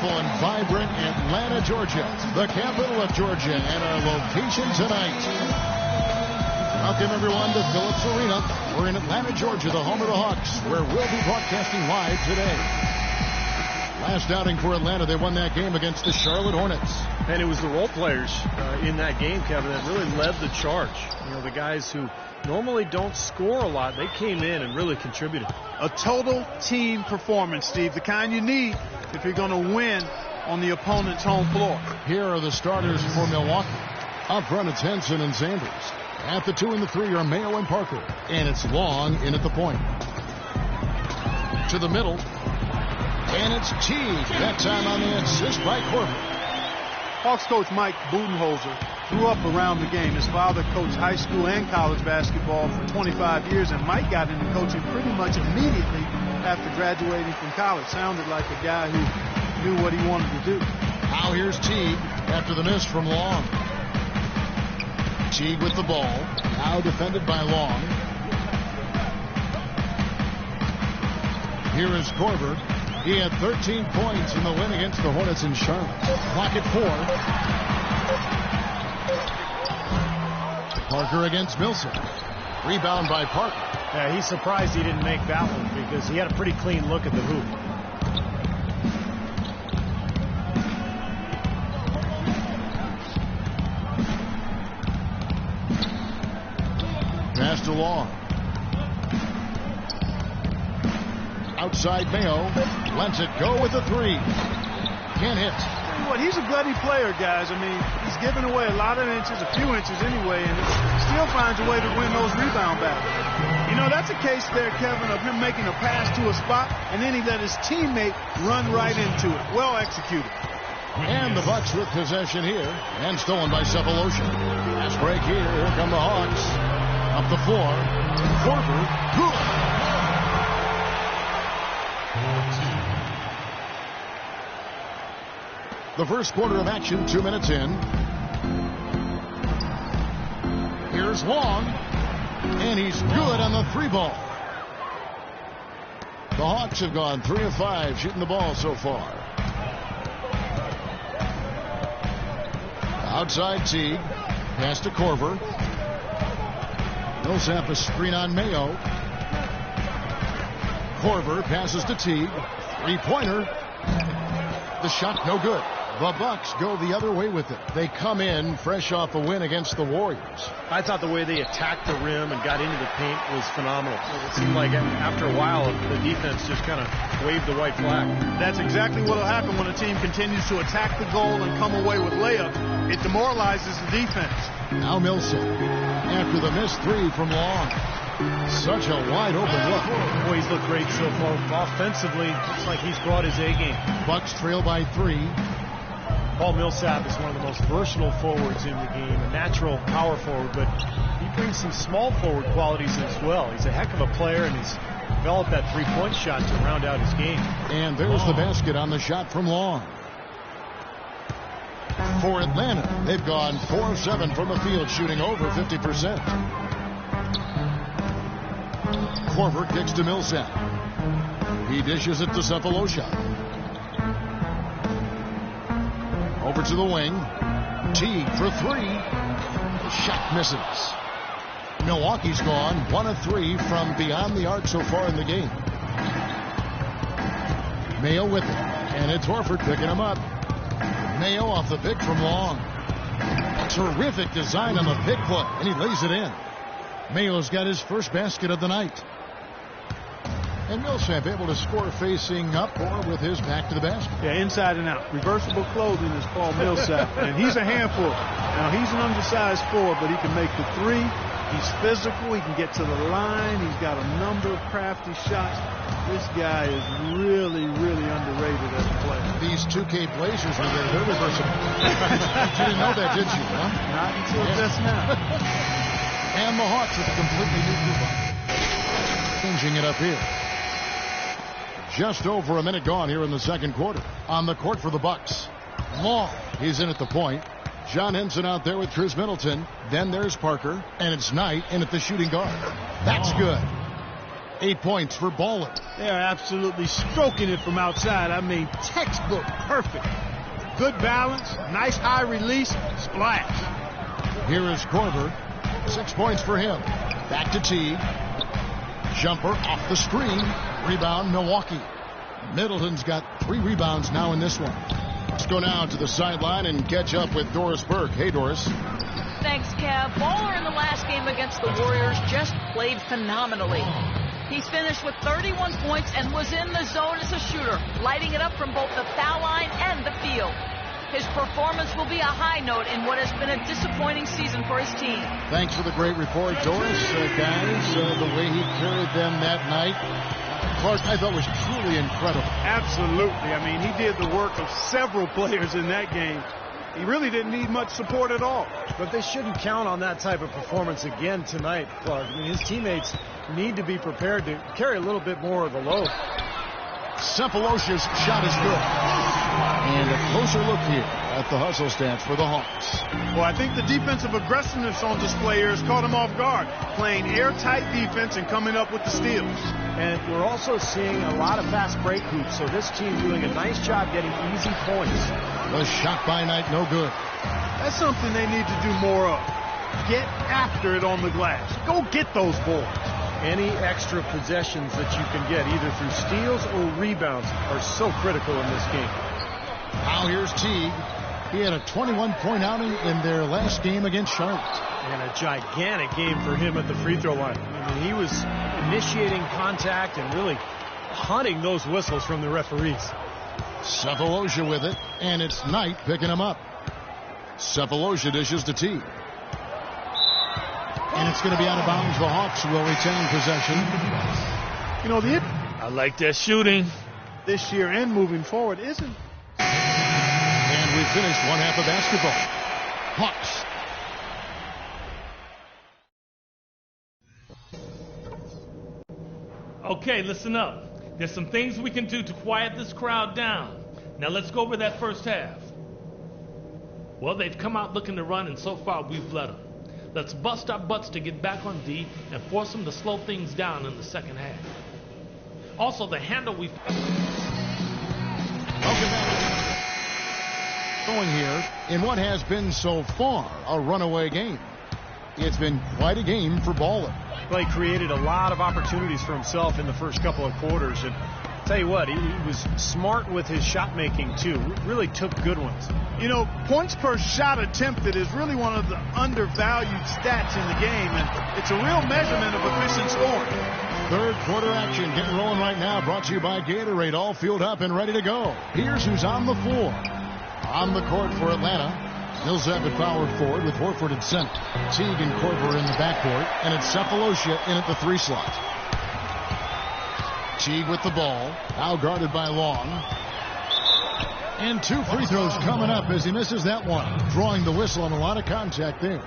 beautiful and vibrant Atlanta, Georgia, the capital of Georgia, and our location tonight. Welcome, everyone, to Phillips Arena. We're in Atlanta, Georgia, the home of the Hawks, where we'll be broadcasting live today. Last outing for Atlanta, they won that game against the Charlotte Hornets. And it was the role players in that game, Kevin, that really led the charge. You know, the guys who normally don't score a lot, they came in and really contributed. A total team performance, Steve, the kind you need if you're going to win on the opponent's home floor. Here are the starters for Milwaukee. Up front, it's Henson and Sanders. At the 2 and the 3 are Mayo and Parker. And it's Long in at the point. To the middle. And it's Teague. That time on the assist by Korver. Hawks coach Mike Budenholzer grew up around the game. His father coached high school and college basketball for 25 years, and Mike got into coaching pretty much immediately after graduating from college. Sounded like a guy who knew what he wanted to do. Now here's Teague after the miss from Long. Teague with the ball. Now defended by Long. Here is Korver. He had 13 points in the win against the Hornets in Charlotte. Clock at 4. Parker against Millsap. Rebound by Parker. Yeah, he's surprised he didn't make that one because he had a pretty clean look at the hoop. Pass to Long. Outside Mayo. Lets it go with the 3. Can't hit. What, he's a gutty player, guys. I mean, he's giving away a lot of inches, a few inches anyway, and still finds a way to win those rebound battles. You know, that's a case there, Kevin, of him making a pass to a spot, and then he let his teammate run right into it. Well executed. And the Bucks with possession here, and stolen by Sefolosha. Fast break here. Here come the Hawks. Up the floor. Korver. Good. The first quarter of action, 2 minutes in. Here's Long. And he's good on the 3 ball. The Hawks have gone 3 of 5 shooting the ball so far. Outside Teague. Pass to Korver. Millsap a screen on Mayo. Korver passes to Teague. 3-pointer. The shot no good. The Bucks go the other way with it. They come in fresh off a win against the Warriors. I thought the way they attacked the rim and got into the paint was phenomenal. It seemed like after a while, the defense just kind of waved the white flag. That's exactly what will happen when a team continues to attack the goal and come away with layups. It demoralizes the defense. Now Millsap after the missed 3 from Long. Such a wide open look. Boy, he's looked great so far. Offensively, looks like he's brought his A game. Bucks trail by 3. Paul Millsap is one of the most versatile forwards in the game, a natural power forward, but he brings some small forward qualities as well. He's a heck of a player, and he's developed that 3-point shot to round out his game. And there's the basket on the shot from Long. For Atlanta, they've gone 4 of 7 from the field, shooting over 50%. Korver kicks to Millsap. He dishes it to Sefolosha. Over to the wing. Teague for 3. The shot misses. Milwaukee's gone 1 of 3 from beyond the arc so far in the game. Mayo with it. And it's Horford picking him up. Mayo off the pick from Long. Terrific design on the pick play. And he lays it in. Mayo's got his first basket of the night. And Millsap able to score facing up or with his back to the basket. Yeah, inside and out. Reversible clothing is Paul Millsap. And he's a handful. Now, he's an undersized forward, but he can make the 3. He's physical. He can get to the line. He's got a number of crafty shots. This guy is really, really underrated as a player. These 2K Blazers are they're reversible. You didn't know that, did you? Huh? Not until just now. And the Hawks with a completely new group. Changing it up here. Just over a minute gone here in the second quarter. On the court for the Bucks. Long. He's in at the point. John Henson out there with Chris Middleton. Then there's Parker. And it's Knight in at the shooting guard. That's good. 8 points for Ballin. They are absolutely stroking it from outside. I mean, textbook perfect. Good balance, nice high release, splash. Here is Korver. 6 points for him. Back to Teague. Jumper off the screen. Rebound, Milwaukee. Middleton's got 3 rebounds now in this one. Let's go now to the sideline and catch up with Doris Burke. Hey, Doris. Thanks, Kev. Baller in the last game against the Warriors just played phenomenally. He's finished with 31 points and was in the zone as a shooter, lighting it up from both the foul line and the field. His performance will be a high note in what has been a disappointing season for his team. Thanks for the great report, Doris. Guys, the way he carried them that night, Clark, I thought was truly incredible. Absolutely. I mean, he did the work of several players in that game. He really didn't need much support at all. But they shouldn't count on that type of performance again tonight, Clark. I mean, his teammates need to be prepared to carry a little bit more of the load. Cephalosha's shot is good. And a closer look here at the hustle stats for the Hawks. Well, I think the defensive aggressiveness on display here has caught him off guard, playing airtight defense and coming up with the steals. And we're also seeing a lot of fast break hoops, so this team doing a nice job getting easy points. The shot by Knight, no good. That's something they need to do more of. Get after it on the glass. Go get those boards. Any extra possessions that you can get, either through steals or rebounds, are so critical in this game. Now here's Teague. He had a 21-point outing in their last game against Charlotte. And a gigantic game for him at the free throw line. I mean, he was initiating contact and really hunting those whistles from the referees. Cephalosha with it, and it's Knight picking him up. Cephalosha dishes to Teague. And it's going to be out of bounds. The Hawks will retain possession. You know, the hit I like that shooting. this year and moving forward isn't. And we finished one half of basketball. Hawks. Okay, listen up. There's some things we can do to quiet this crowd down. Now let's go over that first half. Well, they've come out looking to run, and so far we've let them. Let's bust our butts to get back on D and force them to slow things down in the second half. Also, the handle we've... Going here in what has been so far a runaway game. It's been quite a game for Ballin. Well, he created a lot of opportunities for himself in the first couple of quarters. And tell you what, he was smart with his shot making, too. Really took good ones. You know, points per shot attempted is really one of the undervalued stats in the game, and it's a real measurement of efficient scoring. Third quarter action getting rolling right now. Brought to you by Gatorade. All fueled up and ready to go. Here's who's on the floor. On the court for Atlanta, Millsap at power forward with Horford at center. Teague and Korver in the backcourt, and it's Cephalosha in at the 3 slot. Teague with the ball, now guarded by Long. And 2 free throws coming up as he misses that one. Drawing the whistle and a lot of contact there.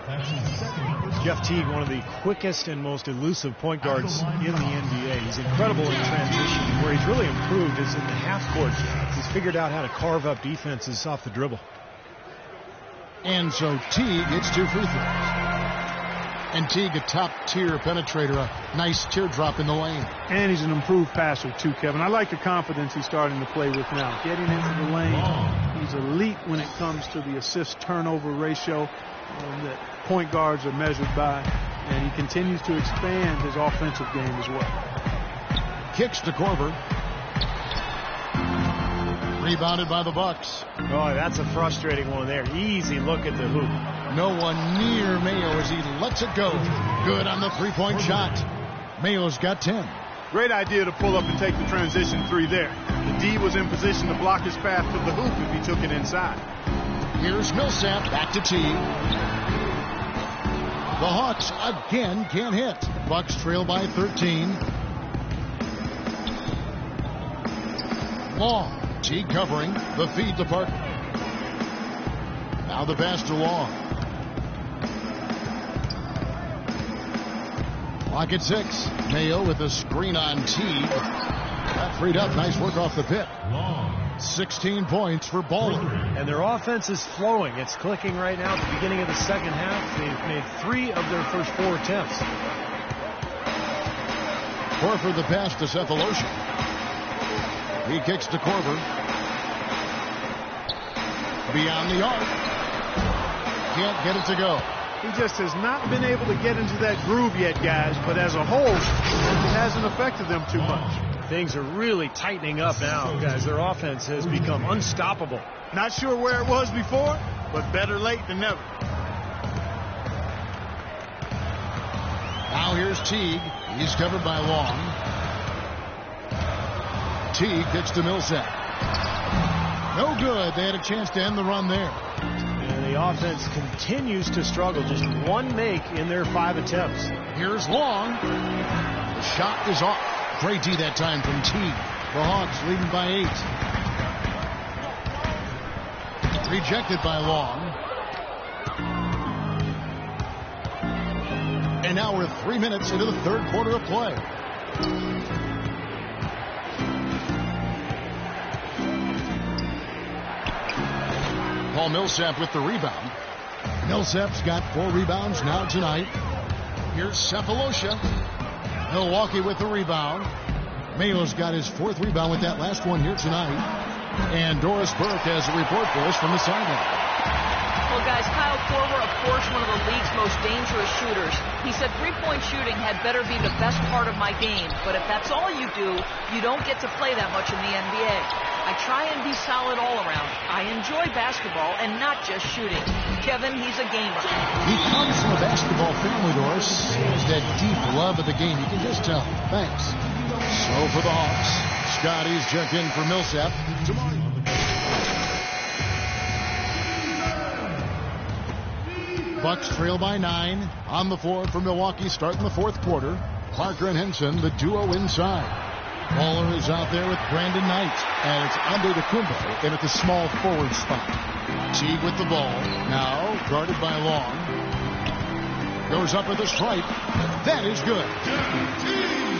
Jeff Teague, one of the quickest and most elusive point guards in the NBA. He's incredible in transition. Where he's really improved is in the half court. He's figured out how to carve up defenses off the dribble. And so Teague gets 2 free throws. And Teague, a top-tier penetrator, a nice teardrop in the lane. And he's an improved passer, too, Kevin. I like the confidence he's starting to play with now. Getting into the lane, he's elite when it comes to the assist-turnover ratio that point guards are measured by. And he continues to expand his offensive game as well. Kicks to Korver. Rebounded by the Bucks. Oh, that's a frustrating one there. Easy look at the hoop. No one near Mayo as he lets it go. Good on the 3-point shot. Mayo's got 10. Great idea to pull up and take the transition 3 there. The D was in position to block his path to the hoop if he took it inside. Here's Millsap back to Teague. The Hawks again can't hit. Bucks trail by 13. Long. Teague covering. The feed to Parker. Now the pass to Long. Clock at 6. Mayo with a screen on Teague. Got freed up. Nice work off the pick. 16 points for Ballin. And their offense is flowing. It's clicking right now at the beginning of the second half. They've made 3 of their first 4 attempts. Horford the pass to Sefolosha. He kicks to Korver. Beyond the arc. Can't get it to go. He just has not been able to get into that groove yet, guys. But as a whole, it hasn't affected them too much. Things are really tightening up now, guys. Their offense has become unstoppable. Not sure where it was before, but better late than never. Now here's Teague. He's covered by Long. Teague gets to Millsap. No good. They had a chance to end the run there. And the offense continues to struggle. Just one make in their 5 attempts. Here's Long. The shot is off. Great D that time from Teague. The Hawks leading by 8. Rejected by Long. And now we're 3 minutes into the third quarter of play. Paul Millsap with the rebound. Millsap's got 4 rebounds now tonight. Here's Sefolosha. Milwaukee with the rebound. Mayo's got his 4th rebound with that last one here tonight. And Doris Burke has a report for us from the sideline. Well, guys, Kyle Korver, of course, one of the league's most dangerous shooters. He said three-point shooting had better be the best part of my game. But if that's all you do, you don't get to play that much in the NBA. I try and be solid all around. I enjoy basketball and not just shooting. Kevin, he's a gamer. He comes from a basketball family, Doris. He has that deep love of the game. You can just tell. Thanks. So for the Hawks, Scotty's checked in for Millsap. Bucks trail by 9 on the floor for Milwaukee starting the 4th quarter. Parker and Henson, the duo inside. Waller is out there with Brandon Knight, and it's Antetokounmpo in at the small forward spot. Teague with the ball, now guarded by Long. Goes up with a stripe. That is good.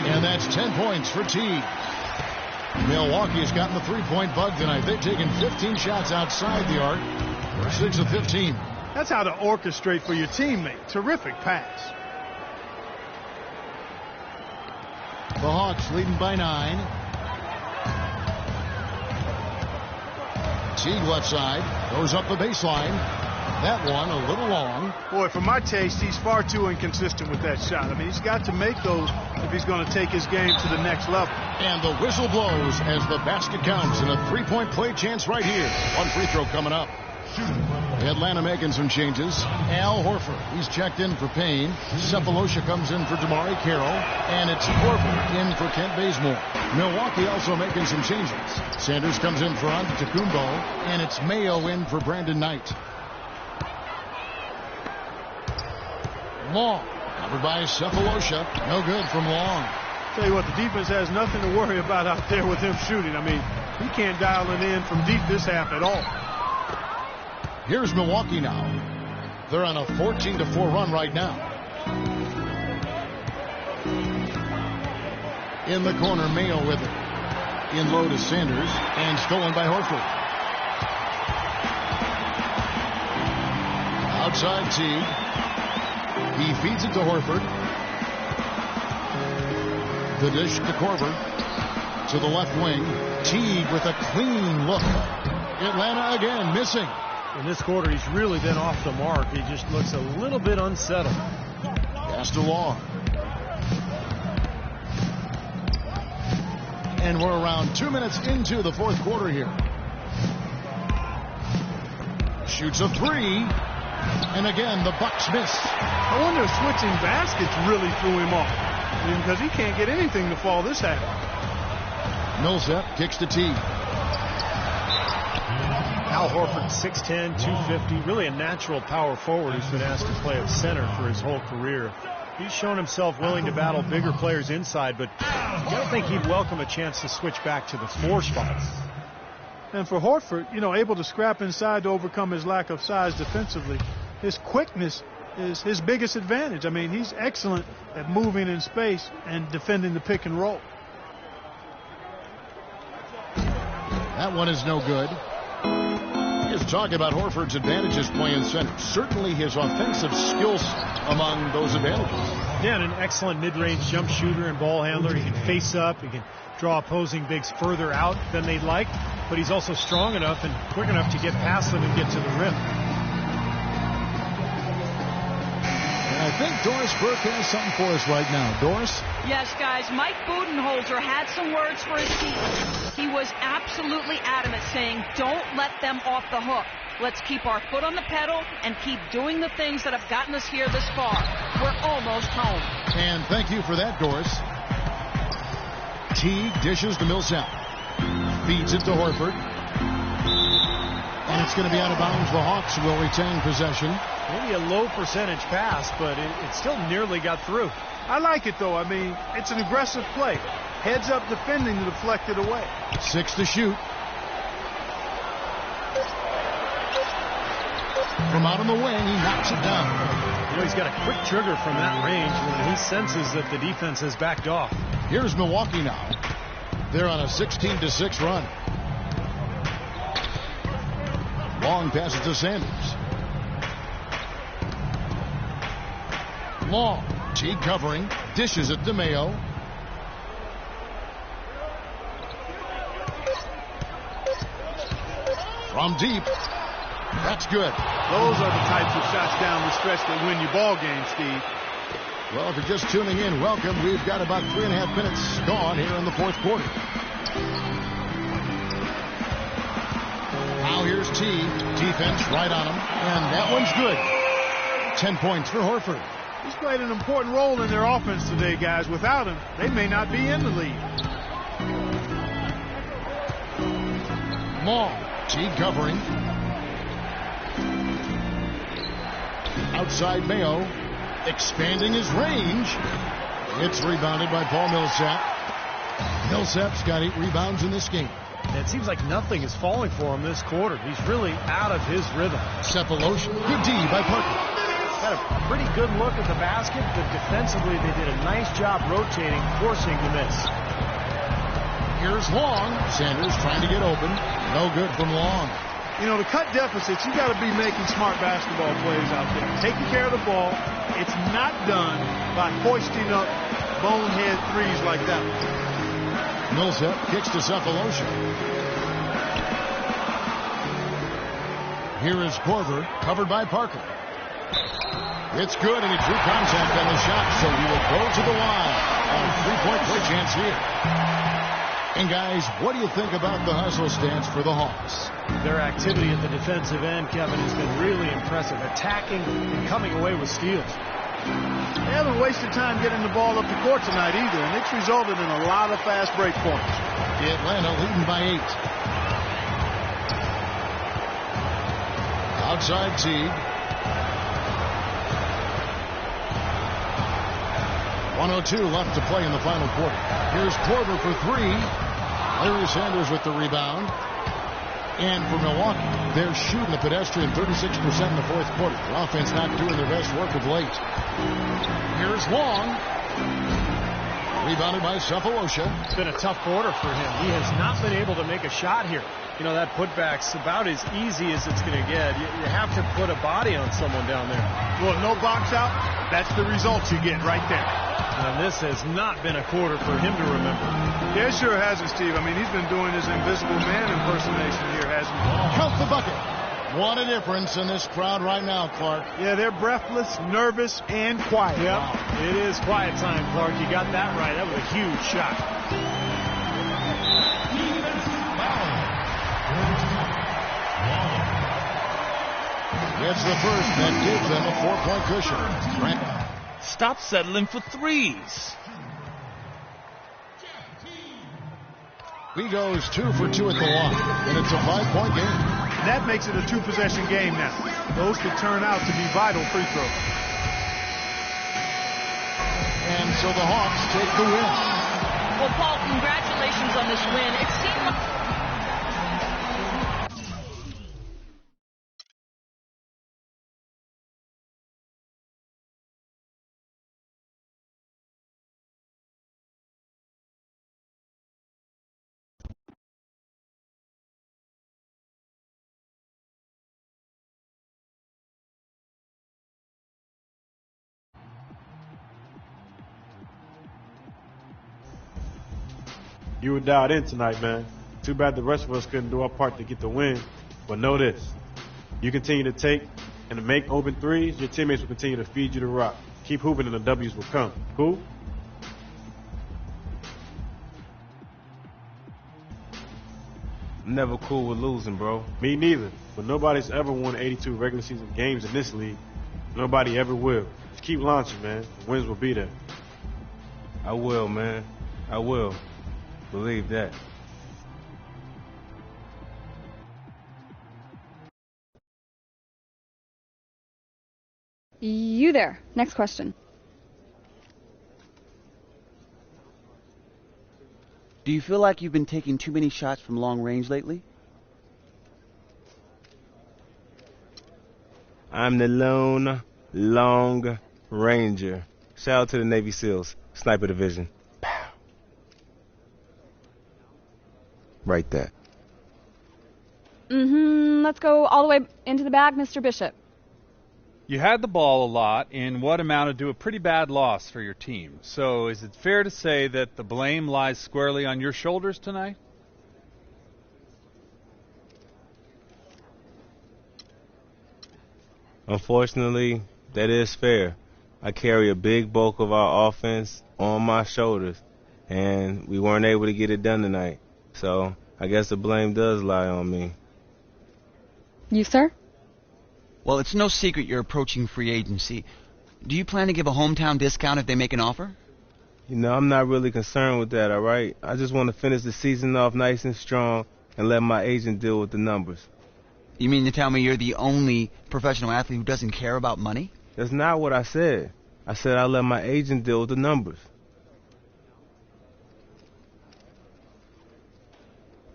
And that's 10 points for Teague. Milwaukee has gotten the 3-point bug tonight. They've taken 15 shots outside the arc. They're 6 of 15. That's how to orchestrate for your teammate. Terrific pass. The Hawks leading by 9. Teague left side. Goes up the baseline. That one a little long. Boy, for my taste, he's far too inconsistent with that shot. I mean, he's got to make those if he's going to take his game to the next level. And the whistle blows as the basket counts and a 3-point play chance right here. One free throw coming up. Atlanta making some changes. Al Horford, he's checked in for Payne. Sefolosha comes in for Damari Carroll. And it's Horford in for Kent Bazemore. Milwaukee also making some changes. Sanders comes in for Antetokounmpo. And it's Mayo in for Brandon Knight. Long, covered by Sefolosha. No good from Long. Tell you what, the defense has nothing to worry about out there with him shooting. I mean, he can't dial it in from deep this half at all. Here's Milwaukee now. They're on a 14-4 run right now. In the corner, Mayo with it. In low to Sanders, and stolen by Horford. Outside Teague. He feeds it to Horford. The dish to Korver. To the left wing. Teague with a clean look. Atlanta again missing. In this quarter, he's really been off the mark. He just looks a little bit unsettled. Pass to Long. And we're around 2 minutes into the 4th quarter here. Shoots a 3. And again, the Bucks miss. I wonder if switching baskets really threw him off. Because he can't get anything to fall this half. Millsap kicks to Teague. Al Horford, 6'10", 250, really a natural power forward who's been asked to play at center for his whole career. He's shown himself willing to battle bigger players inside, but you don't think he'd welcome a chance to switch back to the 4 spots. And for Horford, able to scrap inside to overcome his lack of size defensively, his quickness is his biggest advantage. I mean, he's excellent at moving in space and defending the pick and roll. That one is no good. just talking about Horford's advantages playing center. Certainly his offensive skills among those advantages. Yeah, and an excellent mid-range jump shooter and ball handler. He can face up. He can draw opposing bigs further out than they'd like. But he's also strong enough and quick enough to get past them and get to the rim. And I think Doris Burke has something for us right now. Doris? Yes, guys, Mike Budenholzer had some words for his team. He was absolutely adamant, saying, don't let them off the hook. Let's keep our foot on the pedal and keep doing the things that have gotten us here this far. We're almost home. And thank you for that, Doris. Teague dishes to Millsap. Feeds it to Horford. And it's going to be out of bounds. The Hawks will retain possession. Maybe a low percentage pass, but it still nearly got through. I like it, though. I mean, it's an aggressive play. Heads up defending to deflect it away. 6 to shoot. From out on the wing, he knocks it down. You know, he's got a quick trigger from that range when he senses that the defense has backed off. Here's Milwaukee now. They're on a 16-6 run. Long passes to Sanders. Long. Teague covering. Dishes it to Mayo. From deep. That's good. Those are the types of shots down the stretch that win you ball games, Steve. Well, if you're just tuning in, welcome. We've got about 3.5 minutes gone here in the fourth quarter. Now here's Teague. Defense right on him. And that one's good. 10 points for Horford. He's played an important role in their offense today, guys. Without him, they may not be in the lead. Long. Teague covering. Outside Mayo. Expanding his range. It's rebounded by Paul Millsap. Millsap's got 8 rebounds in this game. It seems like nothing is falling for him this quarter. He's really out of his rhythm. Cephalosha. Good D by Parker. Got a pretty good look at the basket, but defensively they did a nice job rotating, forcing the miss. Here's Long. Sanders trying to get open. No good from Long. You know, to cut deficits, you got to be making smart basketball plays out there. Taking care of the ball. It's not done by hoisting up bonehead threes like that. Millsap kicks to Cephalosha. Here is Korver, covered by Parker. It's good, and he drew contact on the shot, so he will go to the line. A 3-point play chance here. And guys, what do you think about the hustle stance for the Hawks? Their activity at the defensive end, Kevin, has been really impressive. Attacking and coming away with steals. They haven't wasted time getting the ball up the court tonight either, and it's resulted in a lot of fast break points. Atlanta leading by 8. Outside Teague. 1:02 left to play in the final quarter. Here's Korver for 3. Larry Sanders with the rebound. And for Milwaukee, they're shooting the pedestrian 36% in the fourth quarter. The offense not doing their best work of late. Here's Long. Rebounded by Cephalosha. It's been a tough quarter for him. He has not been able to make a shot here. You know, that putback's about as easy as it's going to get. You have to put a body on someone down there. Well, no box out, that's the results you get right there. And this has not been a quarter for him to remember. Yeah, sure hasn't, Steve. I mean, he's been doing his invisible man impersonation here, hasn't he? Count the bucket. What a difference in this crowd right now, Clark. Yeah, they're breathless, nervous, and quiet. Yep, it is quiet time, Clark. You got that right. That was a huge shot. It's the first that gives them a 4-point cushion. Stop settling for threes. He goes 2 for 2 at the line, and it's a 5-point game. That makes it a 2-possession game now. Those could turn out to be vital free throws. And so the Hawks take the win. Well, Paul, congratulations on this win. It seemed like You were dialed in tonight, man. Too bad the rest of us couldn't do our part to get the win. But know this. You continue to take and to make open threes, your teammates will continue to feed you the rock. Keep hooping and the W's will come. Cool? I'm never cool with losing, bro. Me neither. But nobody's ever won 82 regular season games in this league. Nobody ever will. Just keep launching, man. The wins will be there. I will, man. I will. Believe that. You there. Next question. Do you feel like you've been taking too many shots from long range lately? I'm the lone long ranger. Shout out to the Navy SEALs, Sniper Division. Pow. Right there. Let's go all the way into the back, Mr. Bishop. You had the ball a lot in what amounted to a pretty bad loss for your team. So is it fair to say that the blame lies squarely on your shoulders tonight? Unfortunately, that is fair. I carry a big bulk of our offense on my shoulders, and we weren't able to get it done tonight. So I guess the blame does lie on me. You, sir? Well, it's no secret you're approaching free agency. Do you plan to give a hometown discount if they make an offer? You know, I'm not really concerned with that, all right? I just want to finish the season off nice and strong and let my agent deal with the numbers. You mean to tell me you're the only professional athlete who doesn't care about money? That's not what I said. I said I'll let my agent deal with the numbers.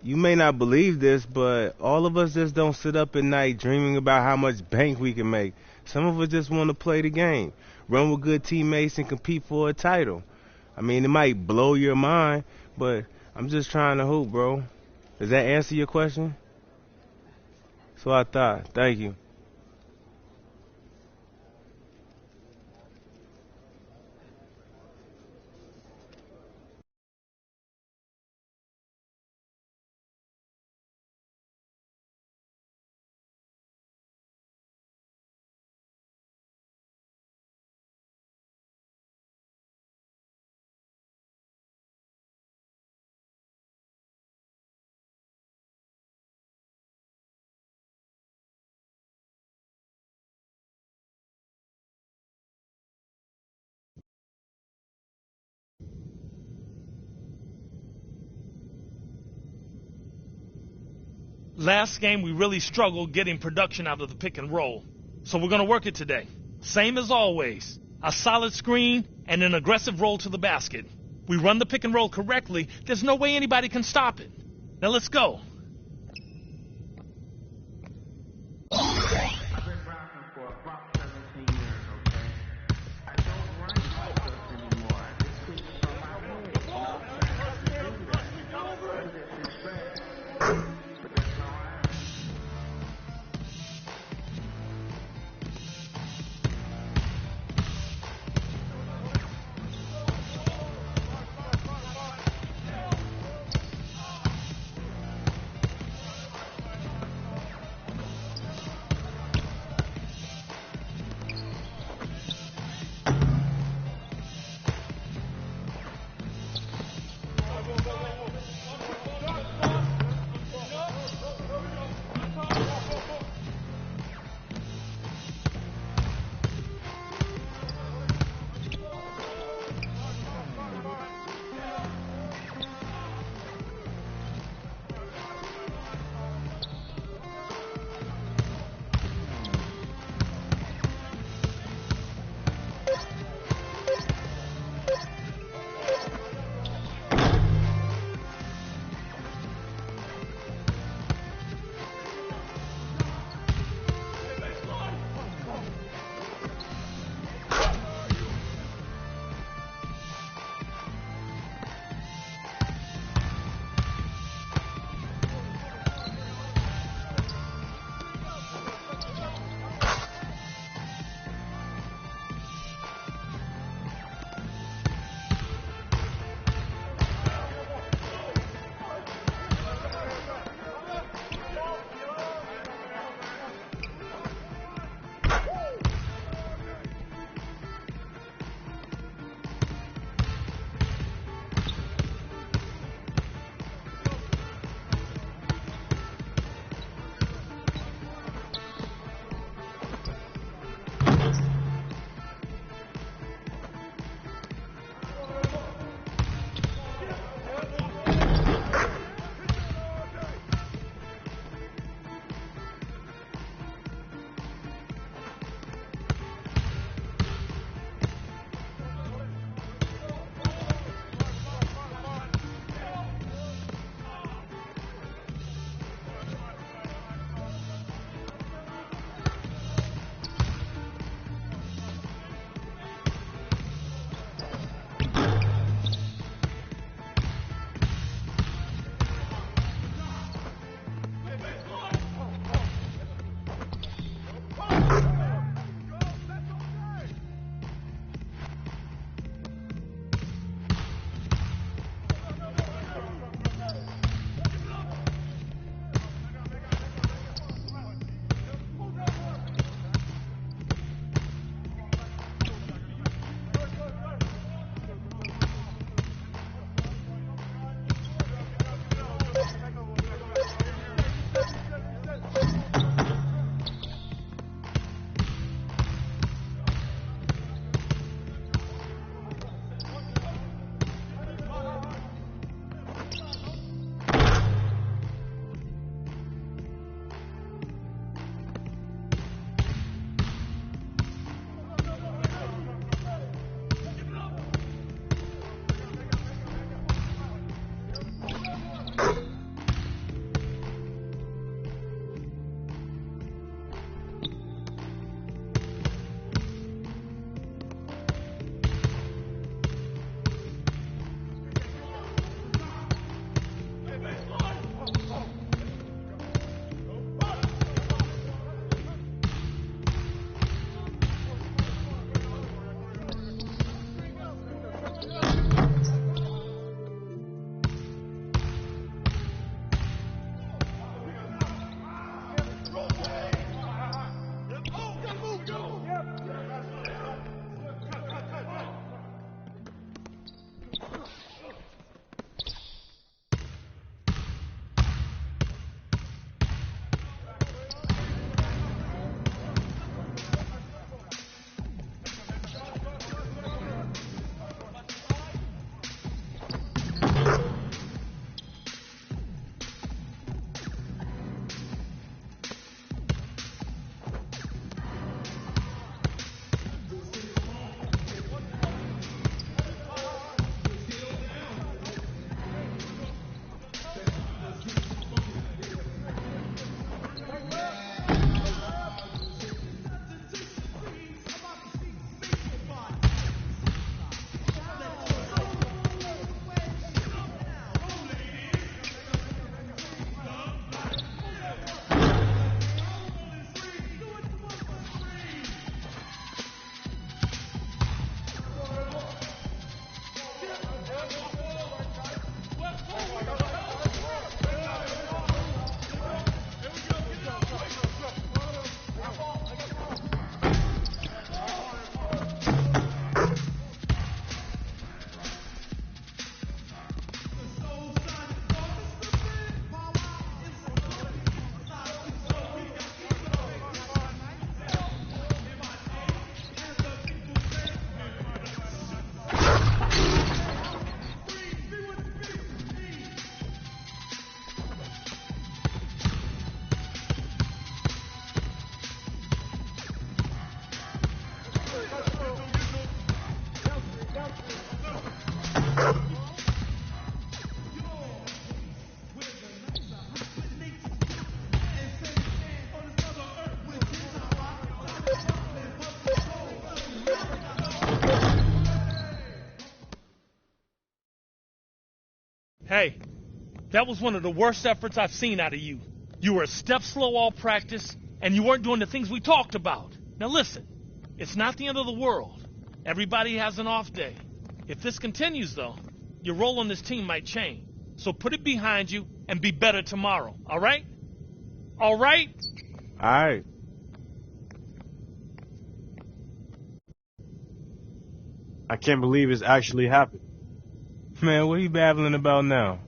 You may not believe this, but all of us just don't sit up at night dreaming about how much bank we can make. Some of us just want to play the game, run with good teammates, and compete for a title. I mean, it might blow your mind, but I'm just trying to hoop, bro. Does that answer your question? So I thought. Thank you. Last game, we really struggled getting production out of the pick and roll. So we're going to work it today. Same as always. A solid screen and an aggressive roll to the basket. We run the pick and roll correctly. There's no way anybody can stop it. Now let's go. Hey, that was one of the worst efforts I've seen out of you. You were a step slow all practice, and you weren't doing the things we talked about. Now listen, it's not the end of the world. Everybody has an off day. If this continues, though, your role on this team might change. So put it behind you and be better tomorrow, all right? All right? All right. I can't believe it's actually happened. Man, what are you babbling about now?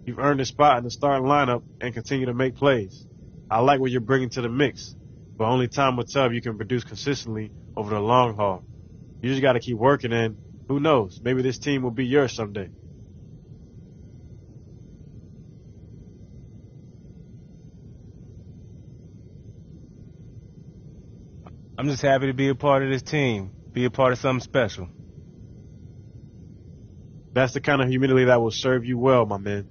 You've earned a spot in the starting lineup and continue to make plays. I like what you're bringing to the mix, but only time will tell if you can produce consistently over the long haul. You just got to keep working, and who knows, maybe this team will be yours someday. I'm just happy to be a part of this team, be a part of something special. That's the kind of humility that will serve you well, my man.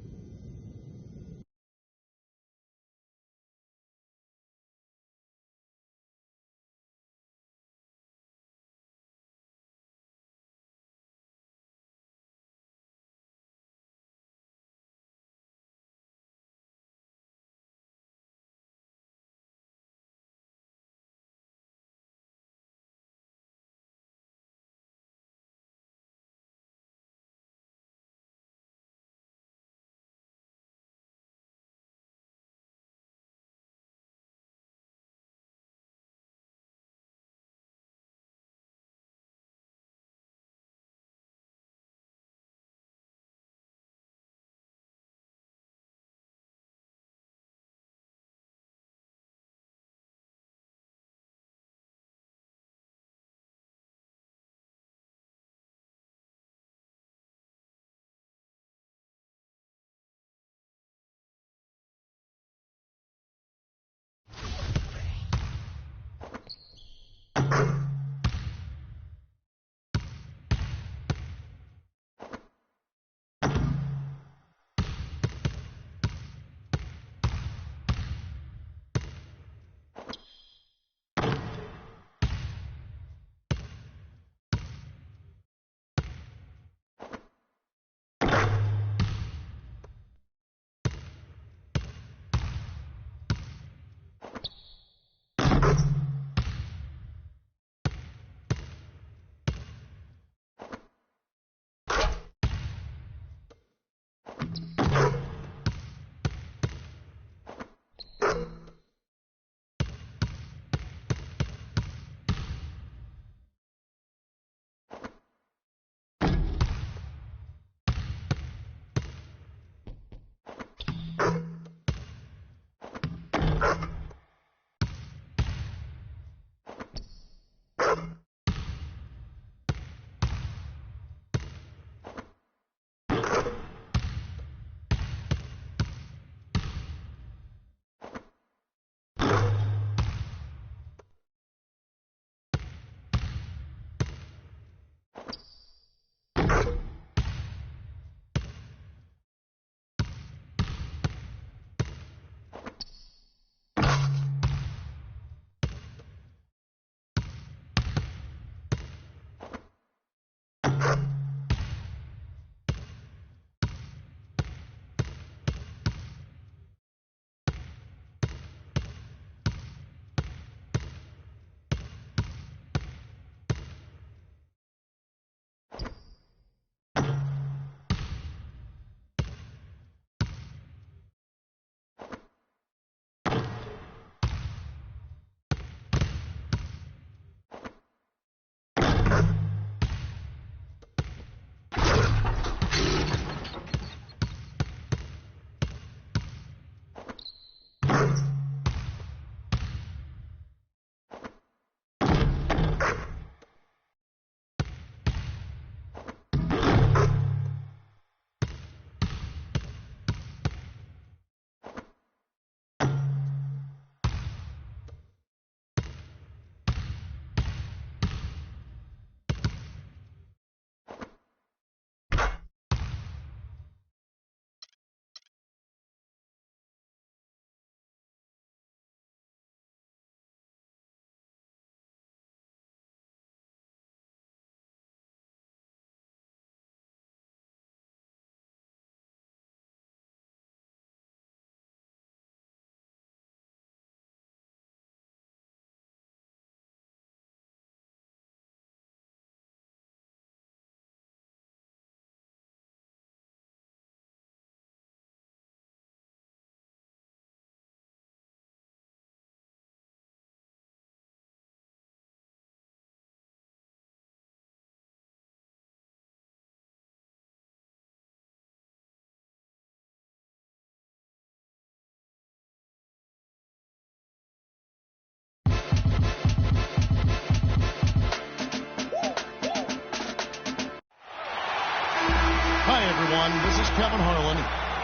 one. This is Kevin Harlan.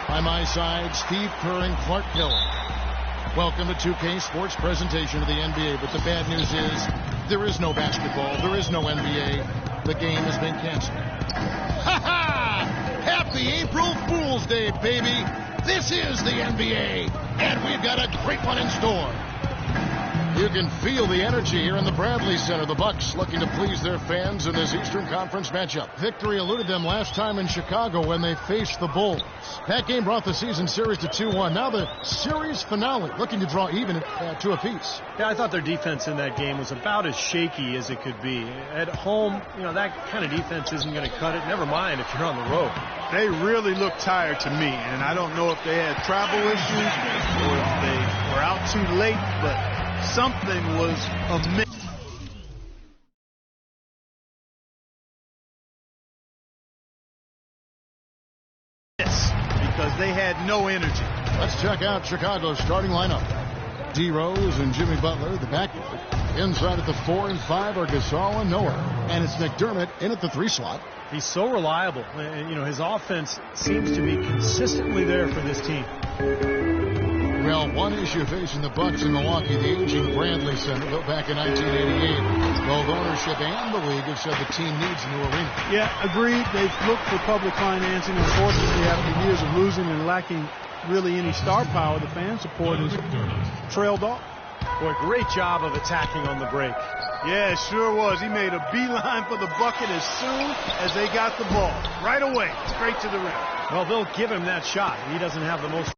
By my side, Steve Kerr and Clark Hill. Welcome to 2K Sports presentation of the NBA. But the bad news is there is no basketball. There is no NBA. The game has been canceled. Ha ha! Happy April Fool's Day, baby. This is the NBA. And we've got a great one in store. You can feel the energy here in the Bradley Center. The Bucks looking to please their fans in this Eastern Conference matchup. Victory eluded them last time in Chicago when they faced the Bulls. That game brought the season series to 2-1. Now the series finale, looking to draw even at 2 apiece. Yeah, I thought their defense in that game was about as shaky as it could be. At home, that kind of defense isn't going to cut it. Never mind if you're on the road. They really look tired to me, and I don't know if they had travel issues or if they were out too late, but something was amiss. Because they had no energy. Let's check out Chicago's starting lineup. D. Rose and Jimmy Butler, the backcourt. Inside at the 4 and 5 are Gasol and Noah. And it's McDermott in at the 3 slot. He's so reliable. His offense seems to be consistently there for this team. Well, one issue facing the Bucks in Milwaukee, the aging Bradley Center, built back in 1988. Both ownership and the league have said the team needs a new arena. Yeah, agreed. They've looked for public financing. Unfortunately, after years of losing and lacking really any star power, the fan support has trailed off. Boy, great job of attacking on the break. Yeah, it sure was. He made a beeline for the bucket as soon as they got the ball. Right away, straight to the rim. Well, they'll give him that shot. He doesn't have the most